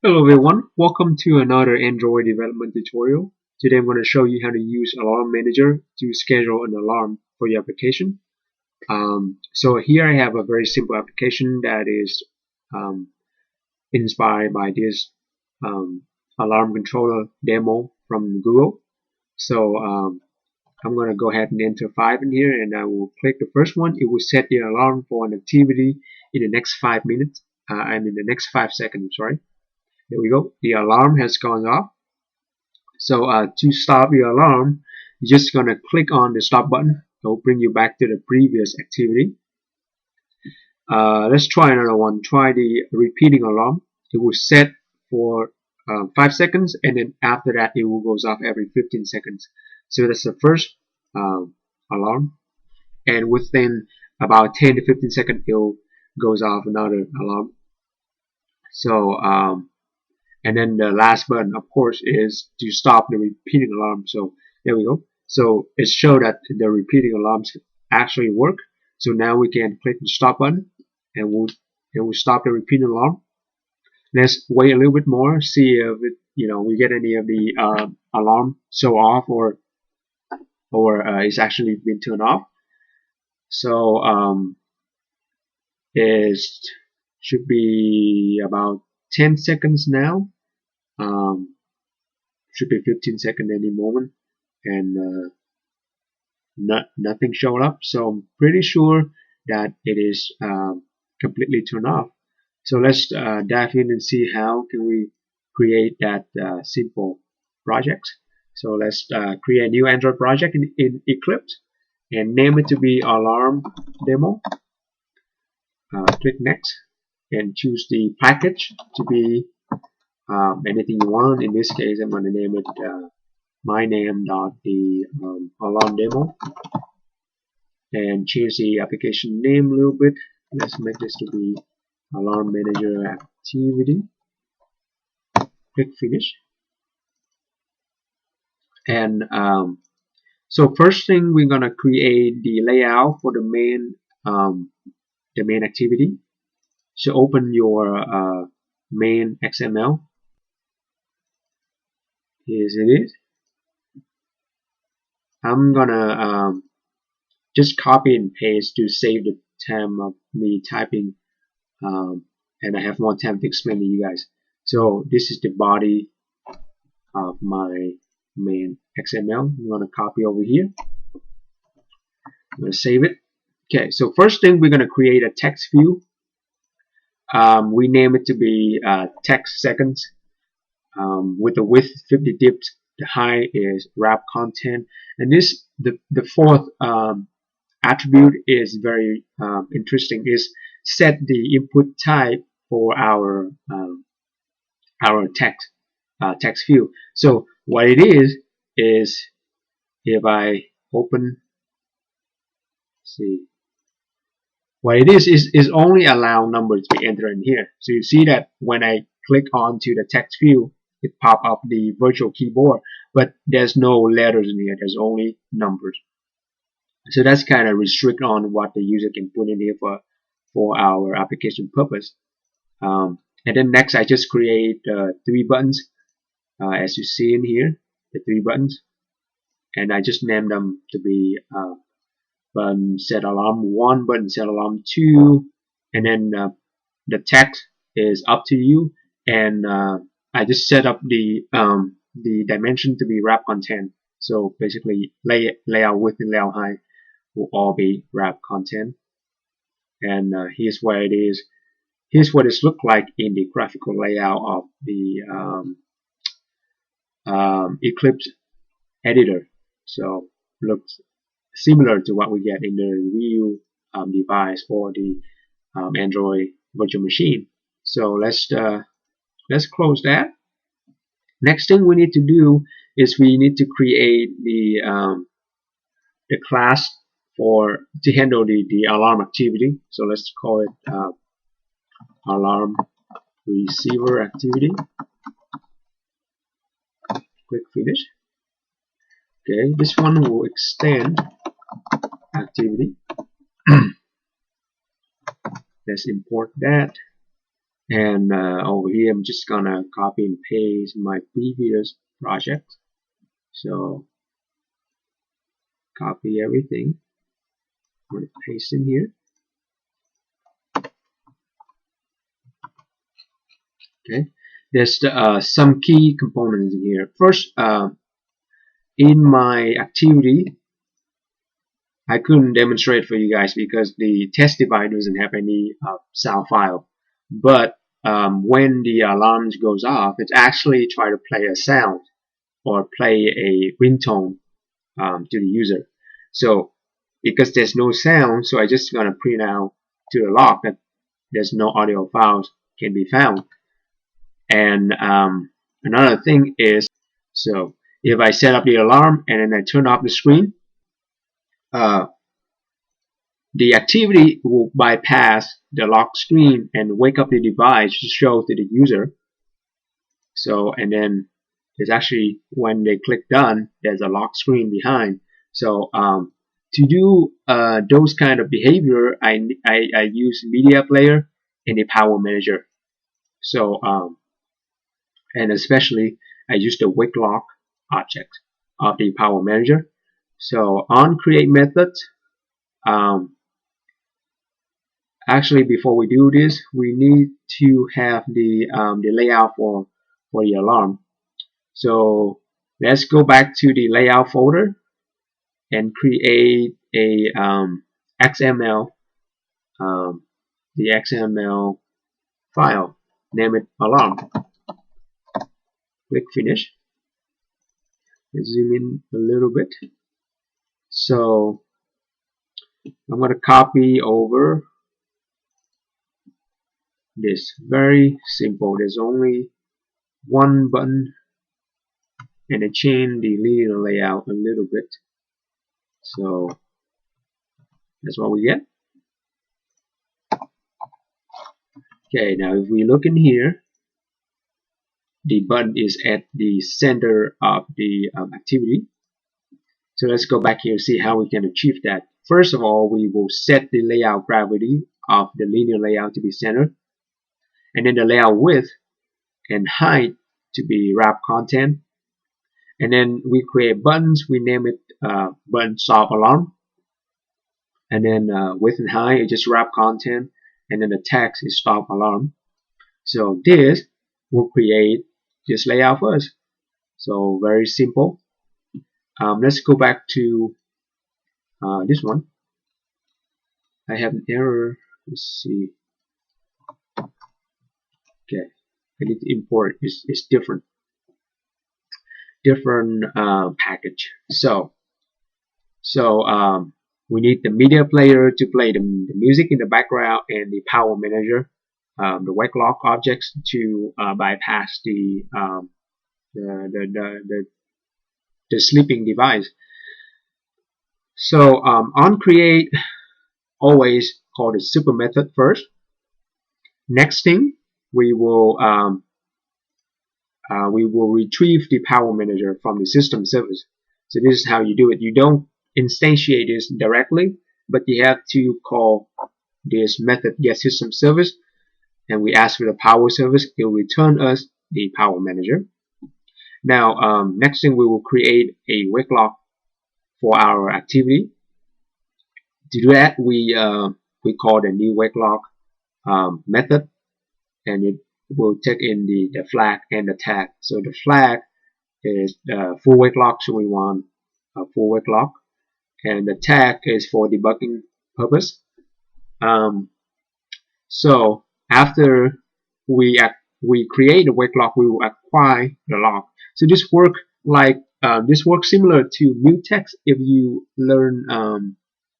Hello everyone, welcome to another Android development tutorial. Today I'm going to show you how to use AlarmManager to schedule an alarm for your application. So here I have a very simple application that is um, inspired by this um, alarm controller demo from Google. So I'm going to go ahead and enter 5 in here, and I will click the first one. It will set the alarm for an activity in the next 5 minutes, and in the next 5 seconds, sorry. There we go. The alarm has gone off. So to stop your alarm, you're just gonna click on the stop button. It will bring you back to the previous activity. Let's try another one. Try the repeating alarm. It will set for 5 seconds, and then after that it will goes off every 15 seconds. So that's the first alarm, and within about 10 to 15 seconds it will goes off another alarm. So and then the last button, of course, is to stop the repeating alarm. So there we go. So it showed that the repeating alarms actually work. So now we can click the stop button, and we'll stop the repeating alarm. Let's wait a little bit more, see if we get any of the alarm show off, or it's actually been turned off. So it should be about 10 seconds now. Um, should be 15 seconds any moment, and nothing showed up. So I'm pretty sure that it is completely turned off. So let's dive in and see how can we create that simple project. So let's create a new Android project in Eclipse and name it to be Alarm Demo. Click Next and choose the package to be anything you want. In this case, I'm going to name it my name dot the alarm demo, and change the application name a little bit. Let's make this to be Alarm Manager Activity. Click Finish. And so first thing, we're gonna create the layout for the main activity. So open your main XML. Here it is. I'm gonna just copy and paste to save the time of me typing, and I have more time to explain to you guys. So this is the body of my main XML. I'm going to copy over here. I'm going to save it. Okay, so first thing, we're going to create a text view. We name it to be text seconds, with the width 50 dips. The height is wrap content, and the fourth attribute is very interesting. Is set the input type for our text view. So what it is if I open, see, what it is only allow numbers to be entered in here. So you see that when I click onto the text view, it pop up the virtual keyboard, but there's no letters in here. There's only numbers. So that's kind of restrict on what the user can put in here for our application purpose. And then next, I just create 3 buttons, as you see in here, the 3 buttons, and I just named them to be button set alarm 1, button set alarm 2, and then the text is up to you, and I just set up the dimension to be wrap content. So basically, layout width and layout height will all be wrap content, and here's where it is. Here's what it looks like in the graphical layout of the Eclipse editor. So looks similar to what we get in the real device for the Android virtual machine. So let's close that. Next thing we need to do is we need to create the class to handle the alarm activity. So let's call it alarm receiver activity. Click Finish. Okay, this one will extend activity. Let's import that. And over here, I'm just gonna copy and paste my previous project. So copy everything. I'm gonna paste in here. Okay. There's some key components in here. First, in my activity, I couldn't demonstrate for you guys because the test device doesn't have any sound file. But when the alarm goes off, it's actually try to play a sound or play a ringtone to the user. So because there's no sound, so I just gonna print out to the log that there's no audio files can be found. And another thing is, so if I set up the alarm and then I turn off the screen, the activity will bypass the lock screen and wake up the device to show to the user. So, and then there's actually, when they click done, there's a lock screen behind. So to do those kind of behavior, I use media player and the power manager. So and especially I use the WakeLock object of the power manager. So on create method, actually before we do this, we need to have the layout for the alarm. So let's go back to the layout folder and create a XML, the XML file. Name it alarm. Click finish. Let's zoom in a little bit. So I'm going to copy over this. Very simple. There's only one button, and I change the linear layout a little bit. So that's what we get. Okay, now if we look in here, the button is at the center of the activity. So let's go back here and see how we can achieve that. First of all, we will set the layout gravity of the linear layout to be centered, and then the layout width and height to be wrap content. And then we create buttons. We name it button stop alarm. And then width and height is just wrap content, and then the text is stop alarm. So this will create this layout for us. So very simple. Let's go back to this one. I have an error. Let's see. Okay, I need to import. It's different package. So we need the media player to play the music in the background, and the power manager, the WakeLock objects to bypass the sleeping device. So on create, always call the super method first. Next thing, we will retrieve the power manager from the system service. So this is how you do it. You don't instantiate this directly, but you have to call this method get system service, and we ask for the power service. It will return us the power manager. Now next thing, we will create a WakeLock for our activity. To do that, we call the new WakeLock method, and it will take in the flag and the tag. So the flag is full WakeLock, so we want a full WakeLock, and the tag is for debugging purpose. So after we create the WakeLock, we will acquire the lock. So this works similar to mutex if you learn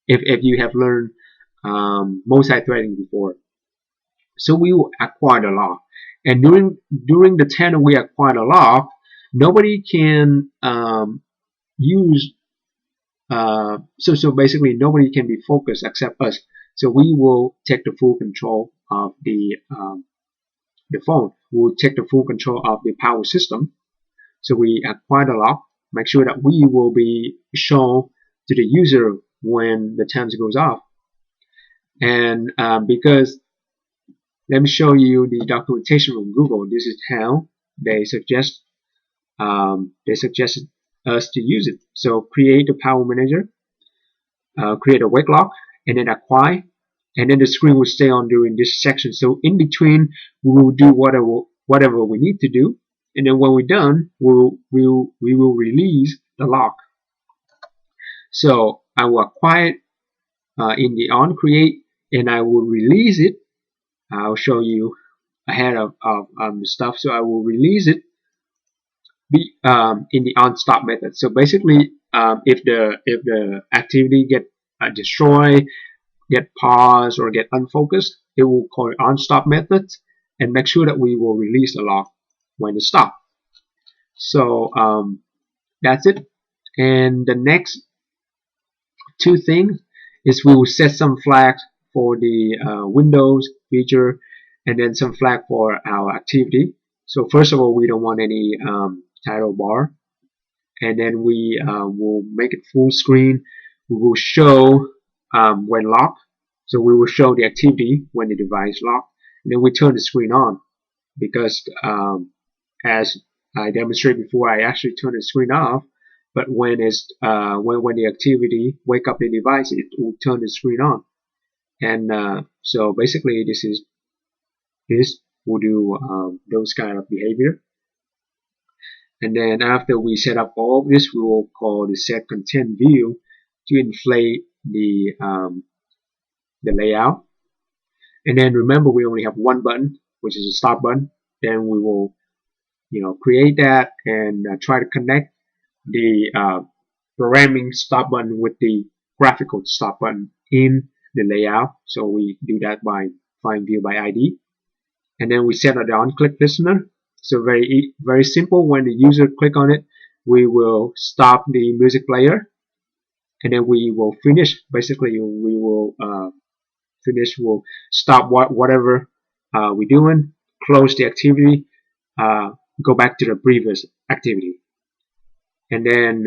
if you have learned multi-threading before. So we will acquire the lock, and during the time we acquire the lock, nobody can use so basically nobody can be focused except us. So we will take the full control of the phone. We will take the full control of the power system. So we acquire the lock, make sure that we will be shown to the user when the timer goes off. And because let me show you the documentation from Google. This is how they suggested us to use it. So create a Power Manager, create a WakeLock, and then acquire, and then the screen will stay on during this section. So in between, we will do whatever we need to do, and then when we're done, we will release the lock. So I will acquire it in the on create, and I will release it. I'll show you ahead of the stuff. So I will release it in the on stop method. So basically, if the activity get destroyed, get paused, or get unfocused, it will call on stop method and make sure that we will release the lock when it stops. So that's it. And the next two things is we will set some flags for the Windows feature, and then some flag for our activity. So first of all, we don't want any title bar, and then we will make it full screen. We will show when locked, so we will show the activity when the device locked, and then we turn the screen on, because as I demonstrated before, I actually turn the screen off, but when it's when the activity wake up the device, it will turn the screen on. And so basically this will do those kind of behavior. And then after we set up all of this, we will call the set content view to inflate the layout. And then remember, we only have one button, which is a stop button. Then we will create that and try to connect the programming stop button with the graphical stop button in the layout. So we do that by find view by ID, and then we set the on click listener. So very simple. When the user click on it, we will stop the music player, and then we will finish. Basically, we will finish. We'll stop whatever we're doing, close the activity, go back to the previous activity, and then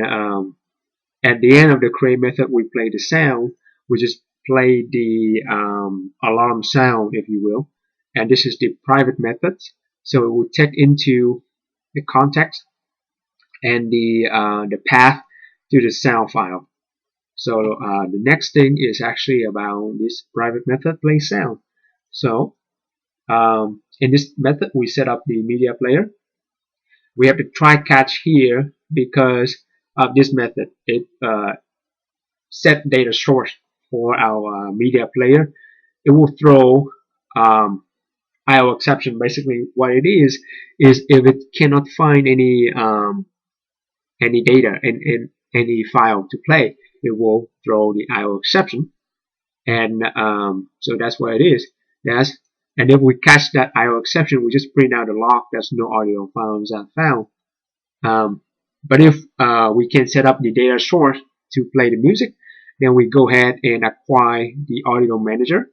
at the end of the create method, we play the sound. We just play the alarm sound, if you will, and this is the private method. So it will take into the context and the path to the sound file. So the next thing is actually about this private method play sound. So in this method, we set up the media player. We have to try catch here because of this method. It set data source for our media player. It will throw IO exception. Basically, what it is if it cannot find any data in any file to play, it will throw the IO exception, and so that's what it is. And if we catch that IO exception, we just print out a log. There's no audio files are found. But if we can set up the data source to play the music, then we go ahead and acquire the audio manager.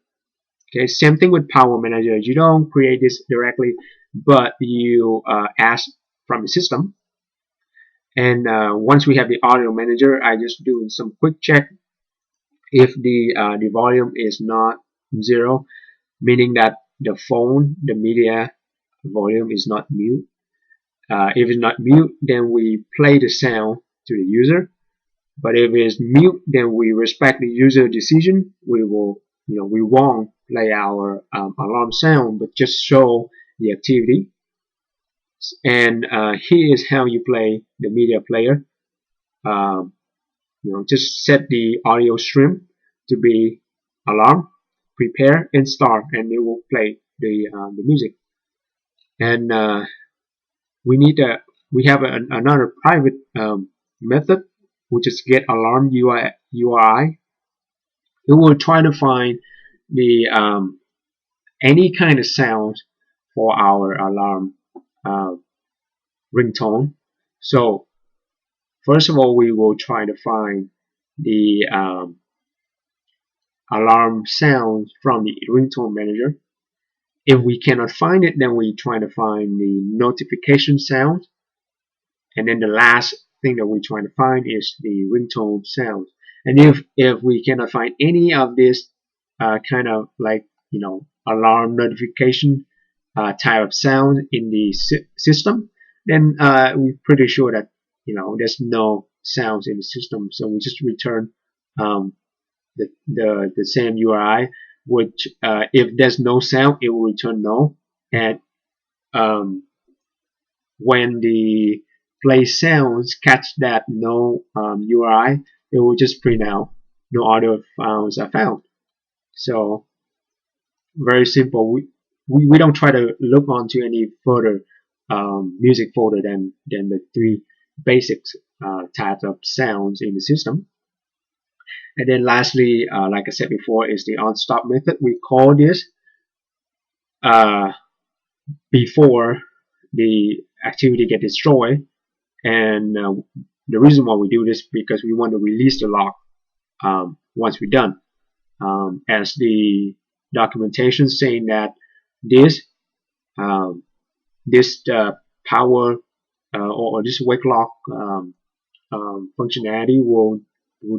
Okay, same thing with Power Manager. You don't create this directly, but you ask from the system. And once we have the audio manager, I just doing some quick check. If the volume is not 0, meaning that the phone, the media volume is not mute. If it's not mute, then we play the sound to the user. But if it's mute, then we respect the user decision. We will, we won't play our alarm sound, but just show the activity. And here is how you play the media player. Just set the audio stream to be alarm, prepare, and start, and it will play the music. And we have another private method, which is get alarm URI. It will try to find the any kind of sound for our alarm ringtone. So first of all, we will try to find the alarm sound from the ringtone manager. If we cannot find it, then we try to find the notification sound. And then the last thing that we're trying to find is the ringtone sound. And if we cannot find any of this kind of like alarm notification type of sound in the system, then we're pretty sure that there's no sounds in the system. So we just return um, the same URI, which if there's no sound, it will return no. And um, when the play sounds catch that no URI, it will just print out no audio files are found. So very simple. We don't try to look onto any further music folder than the three basic types of sounds in the system. And then lastly, like I said before, is the onStop method. We call this uh, before the activity get destroyed, and the reason why we do this because we want to release the lock once we're done. As the documentation saying that this um, this power or this WakeLock functionality will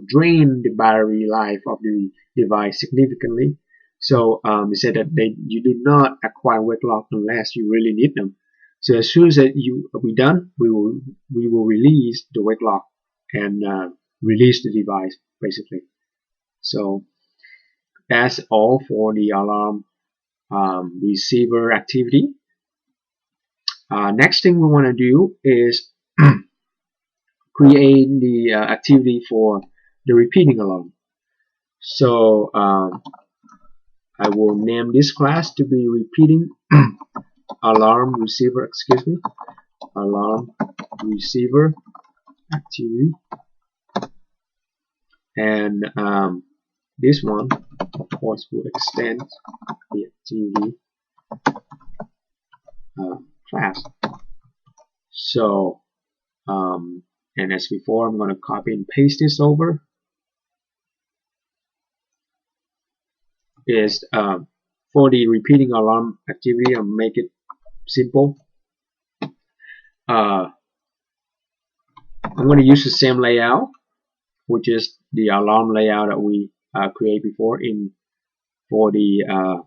drain the battery life of the device significantly. So they said that you do not acquire WakeLock unless you really need them. So as soon as we're done, we will release the WakeLock and release the device basically. So that's all for the alarm receiver activity. Next thing we want to do is create the activity for the repeating alarm. So I will name this class to be repeating alarm receiver, excuse me, alarm receiver activity. And this one, of course, will extend the activity class. So, and as before, I'm going to copy and paste this over. Is for the repeating alarm activity, I'll make it simple. I'm going to use the same layout, which is the alarm layout that we create before for the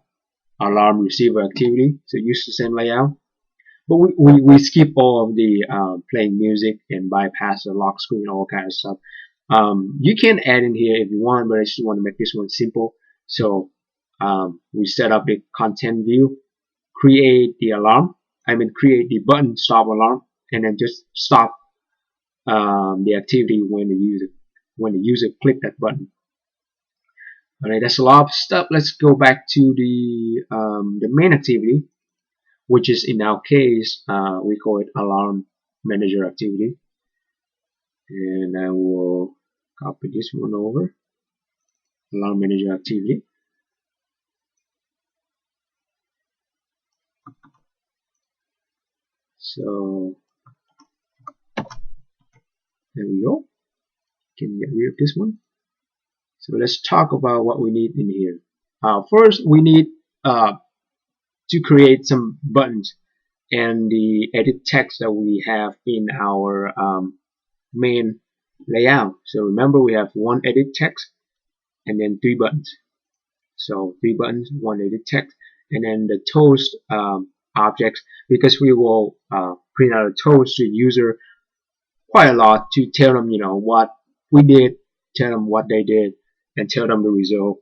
alarm receiver activity. So use the same layout, but we skip all of the playing music and bypass the lock screen, all kind of stuff. You can add in here if you want, but I just want to make this one simple. So we set up the content view, create the alarm, create the button stop alarm, and then just stop the activity when the user click that button. Alright, that's a lot of stuff. Let's go back to the main activity, which is in our case we call it AlarmManager activity, and I will copy this one over, AlarmManager activity. So there we go. Can get rid of this one. So let's talk about what we need in here. First, we need to create some buttons and the edit text that we have in our main layout. So remember, we have one edit text and then 3 buttons. So 3 buttons, 1 edit text, and then the toast objects, because we will print out a toast to the user quite a lot to tell them, what we did, tell them what they did, and tell them the result.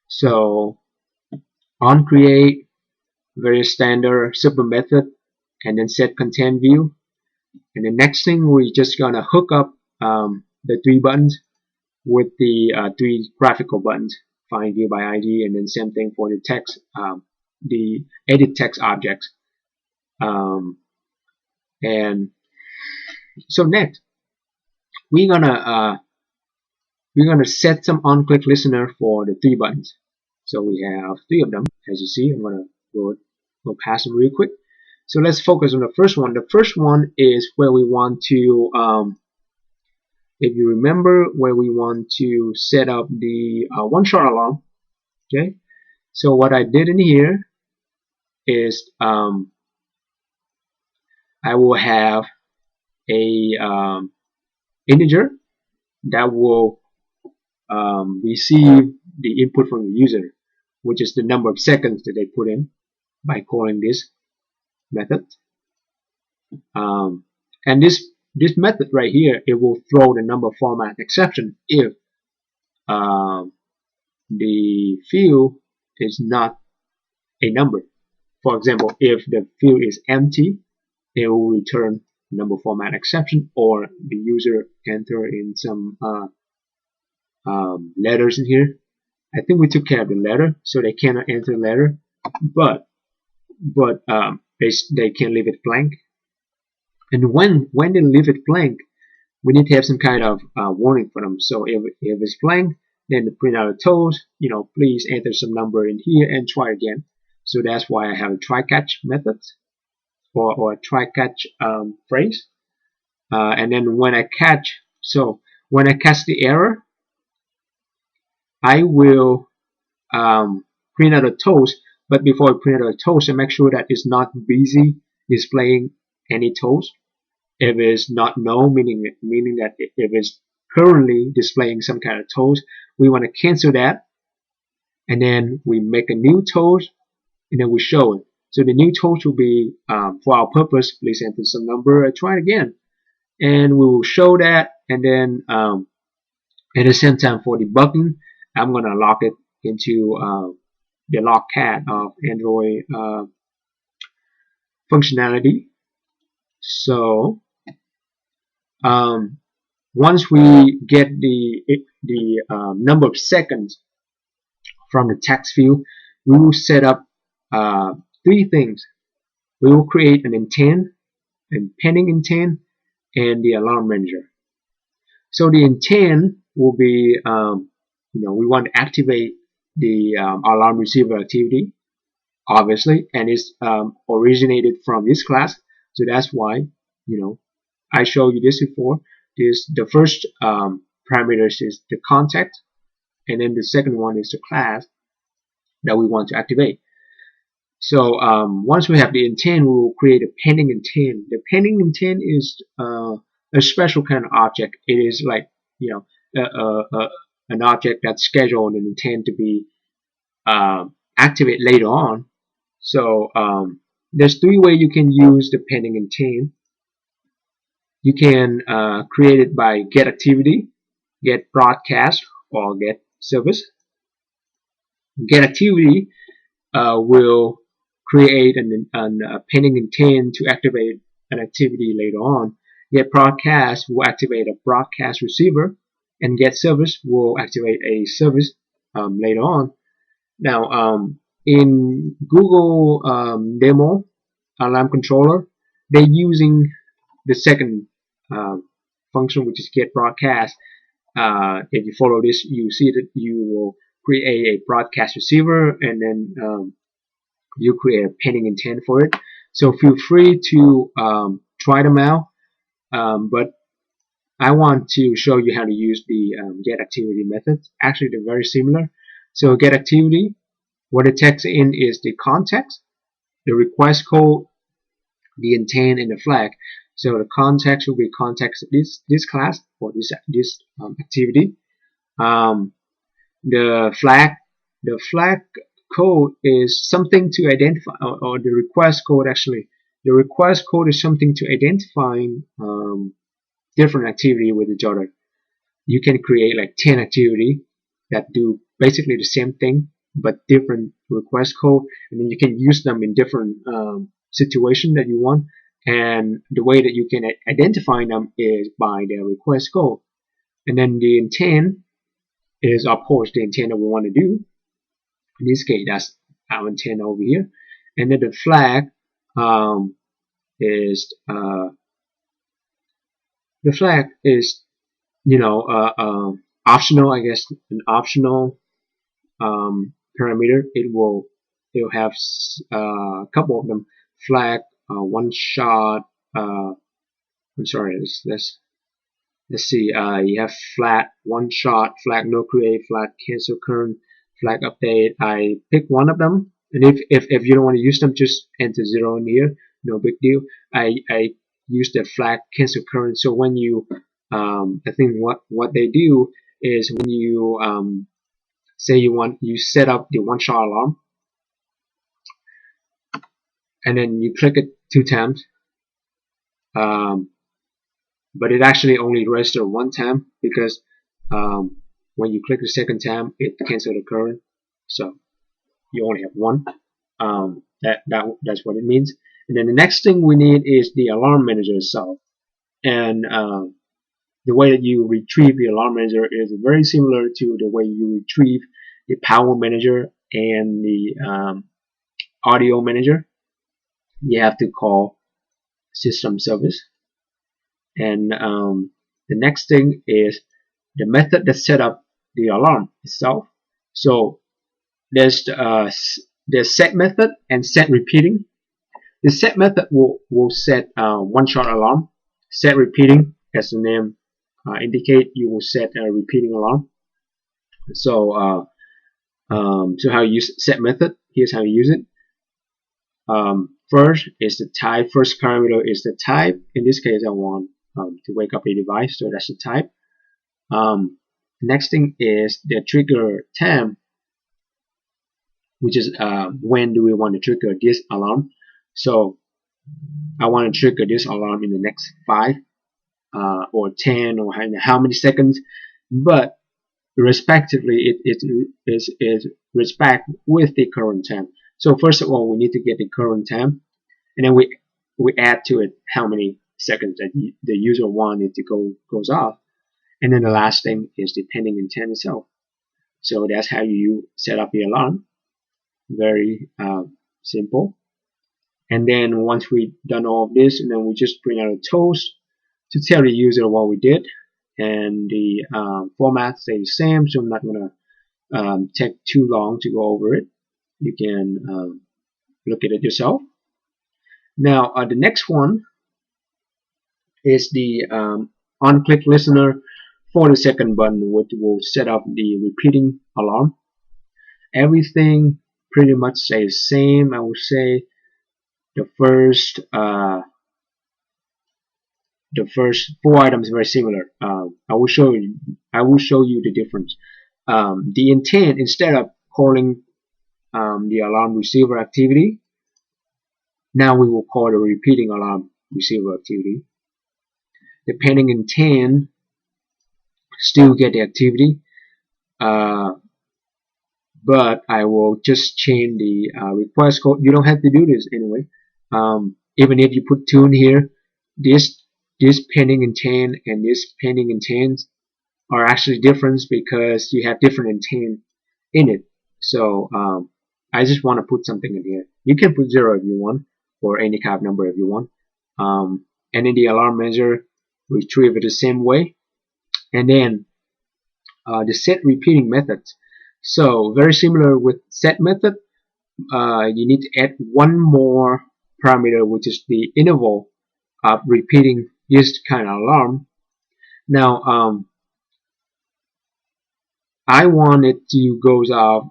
So on create, very standard simple method, and then set content view. And the next thing, we're just gonna hook up the 3 buttons with the 3 graphical buttons, find view by ID, and then same thing for the text, the edit text objects. And so next, we're gonna set some on-click listener for the 3 buttons. So we have 3 of them, as you see. I'm gonna go past them real quick. So let's focus on the first one. The first one is where we want to, if you remember, where we want to set up the one-shot alarm. Okay. So what I did in here is I will have a integer that will receive the input from the user. which is the number of seconds that they put in by calling this method. And this method right here, it will throw the number format exception if the field is not a number. For example, if the field is empty, it will return number format exception, or the user enter in some letters in here. I think we took care of the letter, so they cannot enter letter, but they can leave it blank. And when they leave it blank, we need to have some kind of warning for them. So if it's blank, then the print out a toast, please enter some number in here and try again. So that's why I have a try catch method, or a try catch phrase. And then when I catch the error, I will print out a toast. But before I print out a toast, I make sure that it's not busy displaying any toast. If it's not no, meaning that if it's currently displaying some kind of toast, we want to cancel that, and then we make a new toast, and then we show it. So the new toast will be, for our purpose, please enter some number and try it again, and we will show that. And then at the same time, for debugging, I'm gonna lock it into the lock cat of Android functionality. So once we get the number of seconds from the text field, we will set up three things. We will create an intent, a pending intent, and the alarm manager. So the intent will be, we want to activate the alarm receiver activity, obviously, and it's originated from this class. So that's why, I showed you this before. The first parameters is the context, and then the second one is the class that we want to activate. So once we have the intent, we will create a pending intent. The pending intent is a special kind of object. It is like an object that's scheduled and intended to be activated later on. So there's three ways you can use the pending intent. You can create it by get activity, get broadcast, or get service. Get activity will create a pending intent to activate an activity later on. Get broadcast will activate a broadcast receiver, and get service will activate a service later on. Now, in Google demo alarm controller, they're using the second function, which is get broadcast. If you follow this, you see that you will create a broadcast receiver, and then you create a pending intent for it. So feel free to try them out, but I want to show you how to use the get activity method. Actually, they're very similar. So get activity, what it takes in is the context, the request code, the intent, and the flag. So the context will be context of this class or this activity. The flag code is something to identify, or the request code actually. The request code is something to identify different activity with each other. You can create like 10 activity that do basically the same thing but different request code, and then you can use them in different situation that you want. And the way that you can identify them is by their request code. And then the intent is, of course, the intent that we want to do. In this case, that's our intent over here. And then the flag is optional, I guess, an optional parameter. It'll have a couple of them. Flag, one shot. I'm sorry. Let's see. You have flag, one shot, flag no create, flag cancel current, flag update. I pick one of them, and if you don't want to use them, just enter 0 in here. No big deal. I use the flag cancel current. So when you I think what they do is when you say you set up the one-shot alarm, and then you click it 2 times, but it actually only registered 1 time because when you click the second time it cancels the current, so you only have 1. That's what it means. And then the next thing we need is the alarm manager itself, and the way that you retrieve the alarm manager is very similar to the way you retrieve the power manager and the audio manager. You have to call system service, and the next thing is the method that set up the alarm itself. So there's the set method and set repeating. The set method will set one-shot alarm. Set repeating, as the name indicate, you will set a repeating alarm. So so how you use set method? Here's how you use it. First is the type. First parameter is the type. In this case, I want to wake up a device, so that's the type. Next thing is the trigger time, which is when do we want to trigger this alarm. So I want to trigger this alarm in the next 5 or 10 or how many seconds, but respectively it is respect with the current time. So first of all, we need to get the current time, and then we add to it how many seconds that the user wanted to goes off, and then the last thing is the pending intent itself. So that's how you set up the alarm. Very simple. And then once we've done all of this, and then we just print out a toast to tell the user what we did, and the format stays the same, so I'm not gonna take too long to go over it. You can look at it yourself. Now the next one is the on-click listener for the second button, which will set up the repeating alarm. Everything pretty much stays the same. I would say the first 4 items are very similar. I will show you the difference. The intent, instead of calling the alarm receiver activity, now we will call the repeating alarm receiver activity. The pending intent still get the activity, but I will just change the request code. You don't have to do this anyway. Even if you put tune here, this pending intent and this pending intent are actually different because you have different intent in it. So I just want to put something in here. You can put 0 if you want, or any kind of number if you want. And in the alarm manager, retrieve it the same way. And then the set repeating method. So very similar with set method, you need to add one more parameter, which is the interval of repeating this kind of alarm. Now I want it to goes off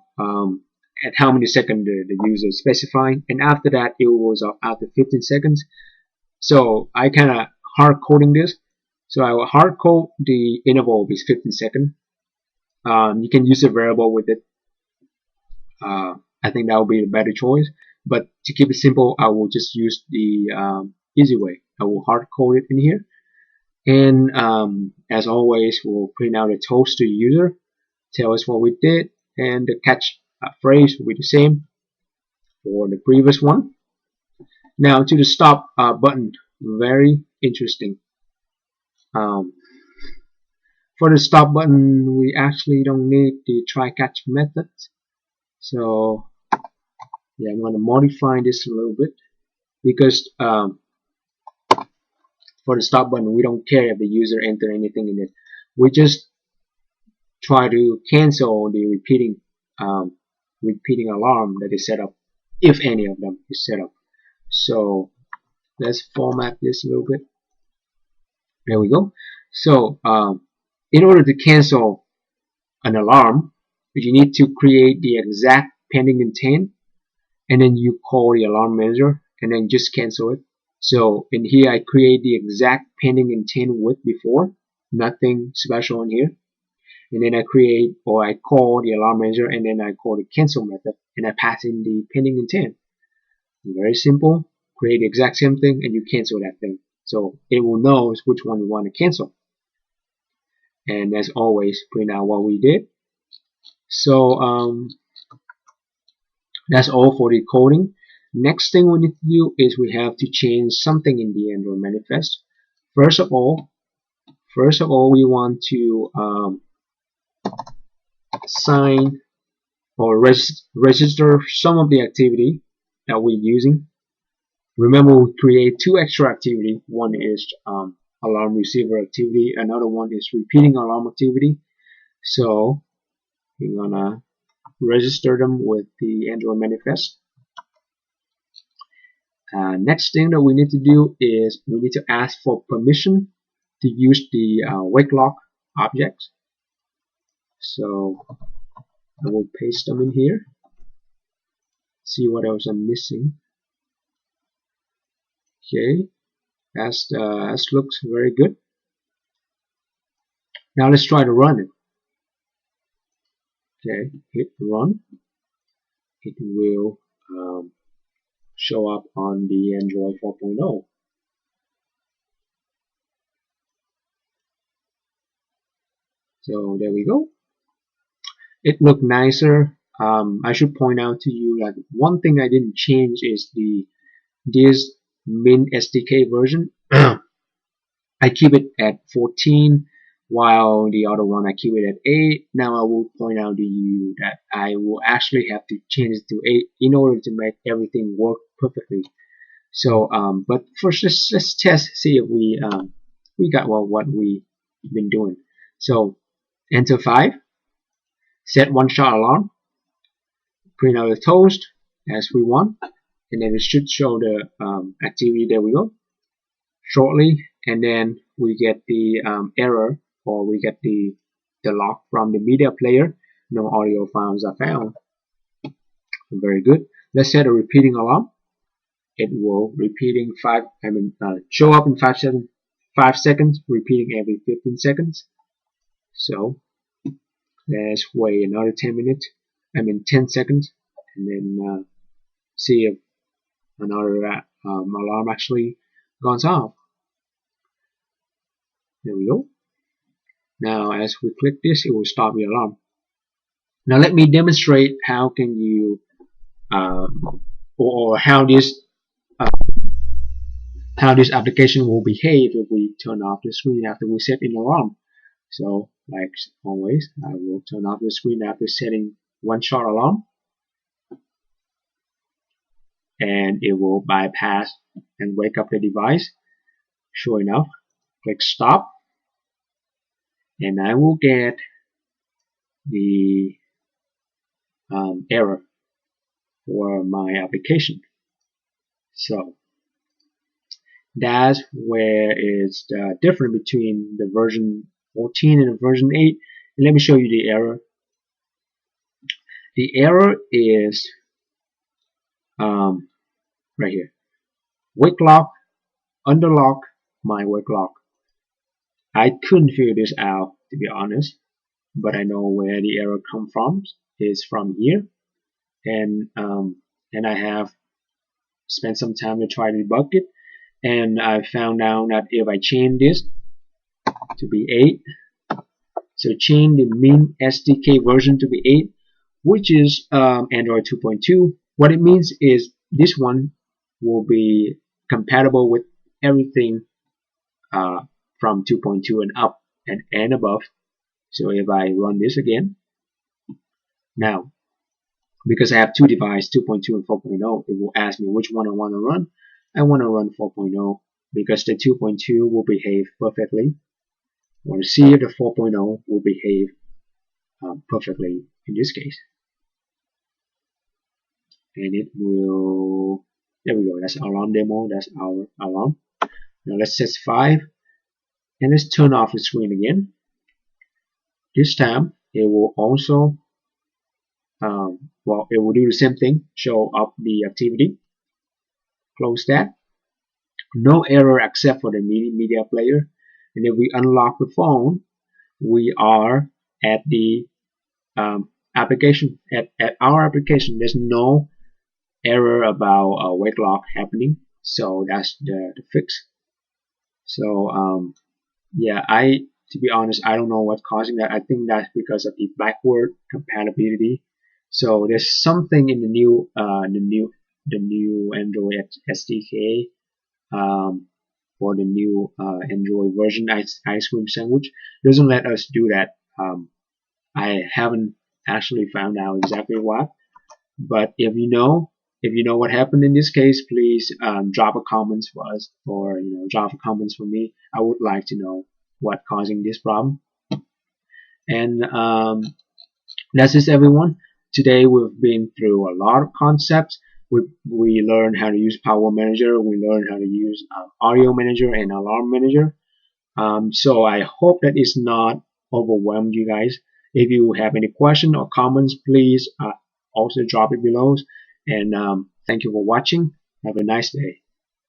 at how many seconds the user is specifying, and after that it goes off after 15 seconds. So I kind of hard coding this. So I will hard code the interval is 15 seconds. You can use a variable with it. I think that will be a better choice. But to keep it simple, I will just use the easy way. I will hard code it in here. And as always, we'll print out a toast to the user, tell us what we did, and the catch phrase will be the same for the previous one. Now to the stop button, very interesting. For the stop button, we actually don't need the try catch method. So yeah, I'm going to modify this a little bit, because for the stop button, we don't care if the user enter anything in it. We just try to cancel the repeating alarm that is set up, if any of them is set up. So let's format this a little bit. There we go. So in order to cancel an alarm, you need to create the exact pending intent, and then you call the alarm manager and then just cancel it. So in here I create the exact pending intent with before, nothing special in here. and then I create or I call the alarm manager, and then I call the cancel method, and I pass in the pending intent. Very simple. Create the exact same thing and you cancel that thing. So it will know which one you want to cancel. And as always, print out what we did. So that's all for the coding. Next thing we need to do is we have to change something in the Android manifest. First of all, we want to sign or register some of the activity that we're using. Remember, we create two extra activity. One is alarm receiver activity. Another one is repeating alarm activity. So we're gonna register them with the Android manifest. Next thing that we need to do is we need to ask for permission to use the WakeLock objects. So I will paste them in here. See what else I'm missing. Okay, that looks very good. Now let's try to run it. Okay, hit run. It will show up on the Android 4.0. So there we go. It looked nicer. I should point out to you that one thing I didn't change is this min SDK version. I keep it at 14, while the other one I keep it at 8. Now I will point out to you that I will actually have to change it to 8 in order to make everything work perfectly. So, but first let's test, see if we got what we've been doing. So enter 5, set one-shot alarm, print out the toast as we want, and then it should show the activity. There we go. Shortly, and then we get the error, or we get the lock from the media player. No audio files are found. Very good. Let's set a repeating alarm. It will show up in 5 seconds, repeating every 15 seconds. So let's wait another 10 seconds, and then see if another alarm actually goes off. There we go. Now as we click this, it will stop the alarm. Now let me demonstrate how can you or how this application will behave if we turn off the screen after we set an alarm. So like always, I will turn off the screen after setting one-shot alarm, and it will bypass and wake up the device. Sure enough, click stop, and I will get the error for my application. So that's where it's the difference between the version 14 and the version 8. And let me show you the error. The error is right here. WakeLock, underlock my WakeLock. I couldn't figure this out, to be honest, but I know where the error comes from. Is from here, and I have spent some time to try to debug it, and I found out that if I change this to be 8, so change the min SDK version to be 8, which is Android 2.2. What it means is this one will be compatible with everything from 2.2 and up and above. So if I run this again, now because I have two devices, 2.2 and 4.0, it will ask me which one I want to run. I want to run 4.0 because the 2.2 will behave perfectly. I want to see if the 4.0 will behave perfectly in this case. And it will, there we go, that's alarm demo, that's our alarm. Now let's set 5, and let's turn off the screen again. This time it will also it will do the same thing, show up the activity, close that, no error except for the media player. And if we unlock the phone, we are at the application, at our application, there's no error about WakeLock happening. So that's the fix. So yeah, to be honest, I don't know what's causing that. I think that's because of the backward compatibility. So there's something in the new Android SDK for the new Android version ice cream sandwich doesn't let us do that. I haven't actually found out exactly what, but if you know what happened in this case, please drop a comments for us, or drop a comments for me. I would like to know what causing this problem. And that's it, everyone. Today we've been through a lot of concepts. We learned how to use Power Manager. We learned how to use Audio Manager and Alarm Manager. So I hope that it's not overwhelmed you guys. If you have any question or comments, please also drop it below. And thank you for watching. Have a nice day.